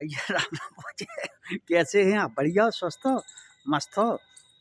भैया राम राम भैया, कैसे हैं आप? बढ़िया हो, स्वस्थ हो, मस्त हो?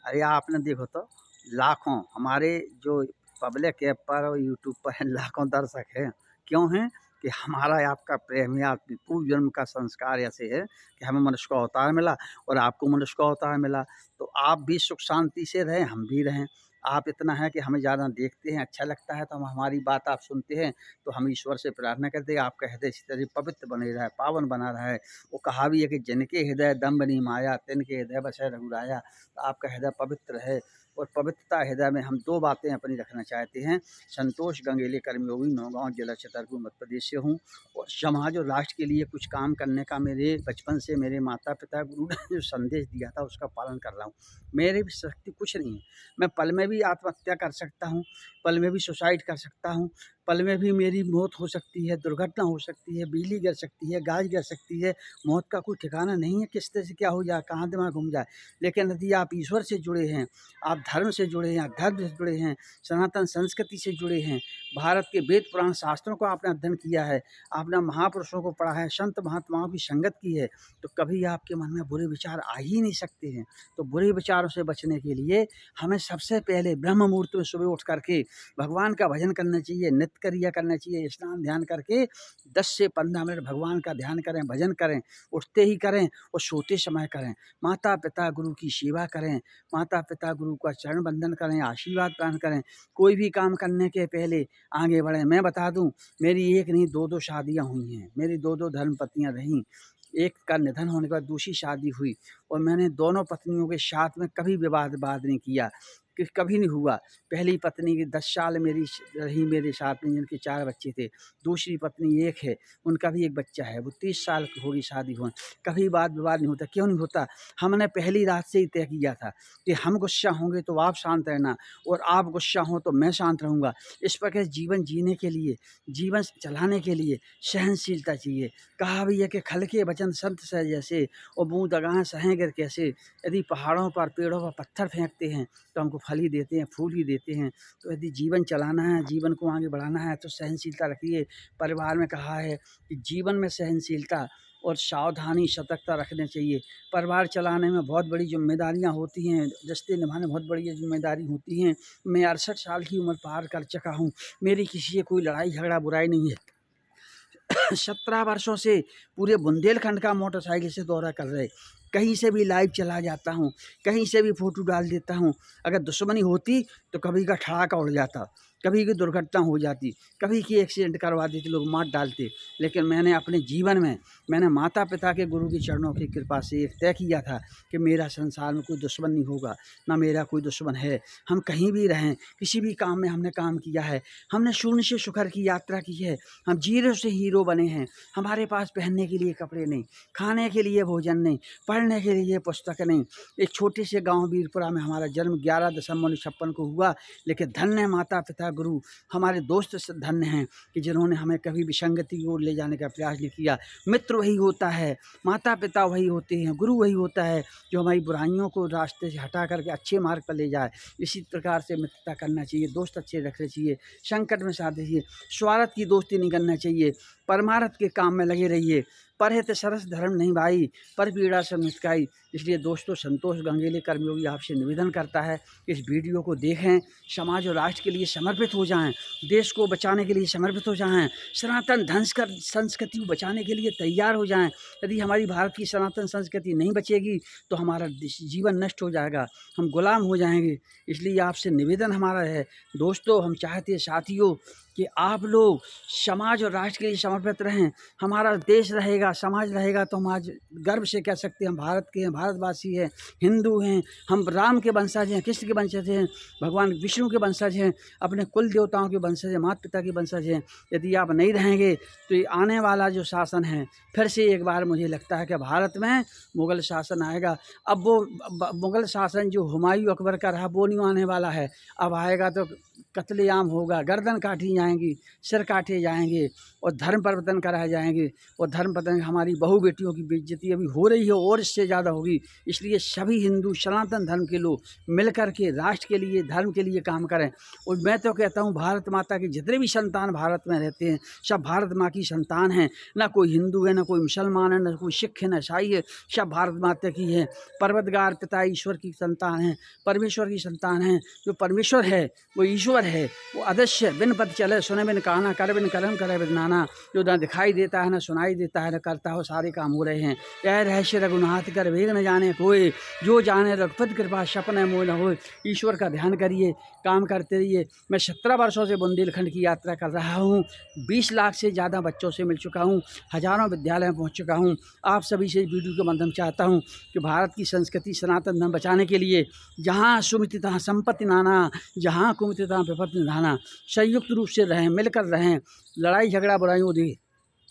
अरे आपने देखो तो लाखों हमारे जो पब्लिक ऐप पर और यूट्यूब पर हैं, लाखों दर्शक हैं। क्यों हैं? कि हमारा आपका प्रेम है, आपकी पूर्व जन्म का संस्कार ऐसे है कि हमें मनुष्य का अवतार मिला और आपको मनुष्य का अवतार मिला। तो आप भी सुख शांति से रहें, हम भी रहें। आप इतना है कि हमें ज़्यादा देखते हैं, अच्छा लगता है तो हम हमारी बात आप सुनते हैं, तो हम ईश्वर से प्रार्थना करते हैं आपका हृदय इसी तरह पवित्र बने रहे, पावन बना रहे। वो कहा भी है कि जिनके हृदय दम्भ नहीं माया तिनके हृदय बसै रघुराया। तो आपका हृदय पवित्र है और पवित्रता हृदय में हम 2 बातें अपनी रखना चाहते हैं। संतोष गंगेले कर्मयोगी, नौगांव जिला छतरपुर मध्य प्रदेश से हूँ और समाज और राष्ट्र के लिए कुछ काम करने का मेरे बचपन से मेरे माता-पिता गुरु ने जो संदेश दिया था उसका पालन कर रहा हूँ। मेरी भी शक्ति कुछ नहीं है। मैं पल में भी आत्महत्या कर सकता हूँ, पल में भी सुसाइड कर सकता हूँ, पल में भी मेरी मौत हो सकती है, दुर्घटना हो सकती है, बिजली गिर सकती है, गाज गिर सकती है। मौत का कोई ठिकाना नहीं है, किस तरह से क्या हो जाए, कहाँ दिमाग घूम जाए। लेकिन यदि आप ईश्वर से जुड़े हैं, आप धर्म से जुड़े हैं, अध्यात्म से जुड़े हैं, सनातन संस्कृति से जुड़े हैं, भारत के वेद पुराण शास्त्रों को आपने अध्ययन किया है, आपने महापुरुषों को पढ़ा है, संत महात्माओं की संगत की है, तो कभी आपके मन में बुरे विचार आ ही नहीं सकते हैं। तो बुरे विचारों से बचने के लिए हमें सबसे पहले ब्रह्म मुहूर्त में सुबह उठ करके भगवान का भजन करना चाहिए, नित्य क्रिया करना चाहिए, स्नान ध्यान करके 10 से 15 मिनट भगवान का ध्यान करें, भजन करें, उठते ही करें और सोते समय करें। माता-पिता गुरु की सेवा करें, माता-पिता गुरु का चरण वंदन करें, आशीर्वाद प्रदान करें। कोई भी काम करने के पहले आगे बढ़ें। मैं बता दूँ, मेरी 1 नहीं 2-2 शादियाँ हुई हैं। मेरी 2-2 धर्मपत्नियाँ रहीं। एक का निधन होने के बाद दूसरी शादी हुई और मैंने दोनों पत्नियों के साथ में कभी विवाद नहीं किया, कि कभी नहीं हुआ। पहली पत्नी की 10 साल मेरी रही मेरे साथ में, जिनके 4 बच्चे थे। दूसरी पत्नी एक है, उनका भी 1 बच्चा है, वो 30 साल की हो गई शादी हुए। कभी वाद-विवाद नहीं होता। क्यों नहीं होता? हमने पहली रात से ही तय किया था कि हम गुस्सा होंगे तो आप शांत रहना और आप गुस्सा हों तो मैं शांत रहूँगा। इस प्रकार जीवन जीने के लिए, जीवन चलाने के लिए सहनशीलता चाहिए। कहा भी है कि खल के वचन संत सह जैसे और बूँद अगाह सहें गिर कैसे। यदि पहाड़ों पर, पेड़ों पर पत्थर फेंकते हैं तो हमको फल ही देते हैं, फूल ही देते हैं। तो यदि जीवन चलाना है, जीवन को आगे बढ़ाना है तो सहनशीलता रखिए। परिवार में कहा है कि जीवन में सहनशीलता और सावधानी, सतर्कता रखनी चाहिए। परिवार चलाने में बहुत बड़ी ज़िम्मेदारियाँ होती हैं, रिश्ते निभाने में बहुत बड़ी ज़िम्मेदारी होती हैं। मैं 68 साल की उम्र पार कर चुका हूँ। मेरी किसी से कोई लड़ाई झगड़ा बुराई नहीं है। 17 वर्षों से पूरे बुंदेलखंड का मोटरसाइकिल से दौरा कर रहे। कहीं से भी लाइव चला जाता हूँ, कहीं से भी फ़ोटो डाल देता हूँ। अगर दुश्मनी होती तो कभी का ठड़ाका उड़ जाता, कभी की दुर्घटना हो जाती, कभी की एक्सीडेंट करवा देते, लोग मार डालते। लेकिन मैंने अपने जीवन में मैंने माता-पिता के गुरु के चरणों की कृपा से एक तय किया था कि मेरा संसार में कोई दुश्मन नहीं होगा, ना मेरा कोई दुश्मन है। हम कहीं भी रहें, किसी भी काम में हमने काम किया है। हमने शून्य से शिखर की यात्रा की है। हम ज़ीरो से हीरो बने हैं। हमारे पास पहनने के लिए कपड़े नहीं, खाने के लिए भोजन नहीं, पढ़ने के लिए पुस्तक नहीं। एक छोटे से गाँव वीरपुरा में हमारा जन्म 11 दिसंबर 1956 को हुआ, लेकिन धन्य है माता-पिता गुरु, हमारे दोस्त धन्य हैं कि जिन्होंने हमें कभी विसंगति की ओर ले जाने का प्रयास नहीं किया। मित्र वही होता है, माता-पिता वही होते हैं, गुरु वही होता है जो हमारी बुराइयों को रास्ते से हटा करके अच्छे मार्ग पर ले जाए। इसी प्रकार से मित्रता करना चाहिए, दोस्त अच्छे रखने चाहिए, संकट में साथ दीजिए, स्वार्थ की दोस्ती नहीं करना चाहिए, परमार्थ के काम में लगे रहिए। परहित सरस धर्म नहीं भाई, पर पीड़ा सब मिटकाई। इसलिए दोस्तों, संतोष गंगेले कर्मयोगी आपसे निवेदन करता है कि इस वीडियो को देखें, समाज और राष्ट्र के लिए समर्पित हो जाएं, देश को बचाने के लिए समर्पित हो जाएं, सनातन संस्कृति को बचाने के लिए तैयार हो जाएं। यदि हमारी भारत की सनातन संस्कृति नहीं बचेगी तो हमारा जीवन नष्ट हो जाएगा, हम गुलाम हो जाएंगे। इसलिए आपसे निवेदन हमारा है दोस्तों, हम चाहते हैं साथियों कि आप लोग समाज और राष्ट्र के लिए समर्पित रहें। हमारा देश रहेगा, समाज रहेगा तो हम आज गर्व से कह सकते हैं हम भारत के हैं, भारतवासी हैं, हिंदू हैं, हम राम के वंशज हैं, कृष्ण के वंशज हैं, भगवान विष्णु के वंशज हैं, अपने कुल देवताओं के वंशज हैं, माता पिता के वंशज हैं। यदि आप नहीं रहेंगे तो ये आने वाला जो शासन है, फिर से एक बार मुझे लगता है कि भारत में मुग़ल शासन आएगा। अब वो मुग़ल शासन जो हुमायूं अकबर का रहा वो नहीं आने वाला है। अब आएगा तो कत्लेआम होगा, गर्दन काटी जाएंगी, सिर काटे जाएंगे और धर्म परिवर्तन कराए जाएंगे। और धर्म परिवर्तन हमारी बहू बेटियों की बेइज्जती अभी हो रही है और इससे ज़्यादा होगी। इसलिए सभी हिंदू सनातन धर्म के लोग मिल कर के राष्ट्र के लिए, धर्म के लिए काम करें। और मैं तो कहता हूँ भारत माता के जितने भी संतान भारत में रहते हैं सब भारत माँ की संतान हैं। ना कोई हिंदू है, ना कोई मुसलमान है, ना कोई सिख है, ना ईसाई है, सब भारत माता की है। परवतगार पिता ईश्वर की संतान है, परमेश्वर की संतान है। जो परमेश्वर है वो ईश्वर है, वो अदृश्य, बिन पद चले सुने बिन कहना, कर बिन कर्म करे बिन नाना। जो ना दिखाई देता है, ना सुनाई देता है, ना करता हो, सारे काम हो रहे हैं। यह रहस्य रघुनाथ कर वेग न जाने कोई, जो जाने रघुपति कृपा सपने मोह न होए। ईश्वर का ध्यान करिए, काम करते रहिए। मैं 17 वर्षों से बुंदेलखंड की यात्रा कर रहा हूँ। 20 लाख से ज़्यादा बच्चों से मिल चुका हूँ, हज़ारों विद्यालय में पहुँच चुका हूँ। आप सभी से इस वीडियो के माध्यम चाहता हूँ कि भारत की संस्कृति सनातन धर्म बचाने के लिए जहाँ सुमिति तहाँ संपत्ति नाना, जहाँ कुमिति तहाँ विपत्ति निधाना। संयुक्त रूप से रहें, मिलकर रहें, लड़ाई झगड़ा बुराइयों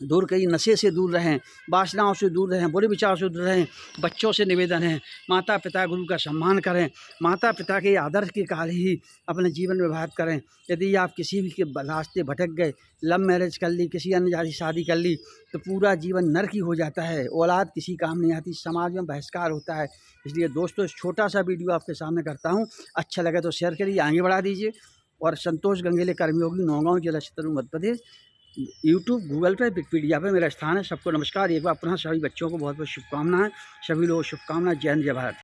दूर करिए, नशे से दूर रहें, वासनाओं से दूर रहें, बुरे विचारों से दूर रहें। बच्चों से निवेदन है माता पिता गुरु का सम्मान करें, माता पिता के आदर्श के कारण ही अपने जीवन में व्यवहार करें। यदि आप किसी भी के रास्ते भटक गए, लव मैरिज कर ली, किसी अन्य जाति शादी कर ली, तो पूरा जीवन नरक ही हो जाता है। औलाद किसी काम नहीं आती, समाज में बहिष्कार होता है। इसलिए दोस्तों छोटा सा वीडियो आपके सामने करता हूँ, अच्छा लगे तो शेयर करिए, आगे बढ़ा दीजिए। और संतोष गंगेले कर्मयोगी, नौगांव जिला छतरपुर मध्य प्रदेश। यूट्यूब, गूगल पे, विकिपीडिया पे मेरा स्थान है। सबको नमस्कार। एक बार पुनः सभी बच्चों को बहुत बहुत शुभकामनाएं। सभी लोगों को शुभकामनाएं। जय हिंद, जय भारत।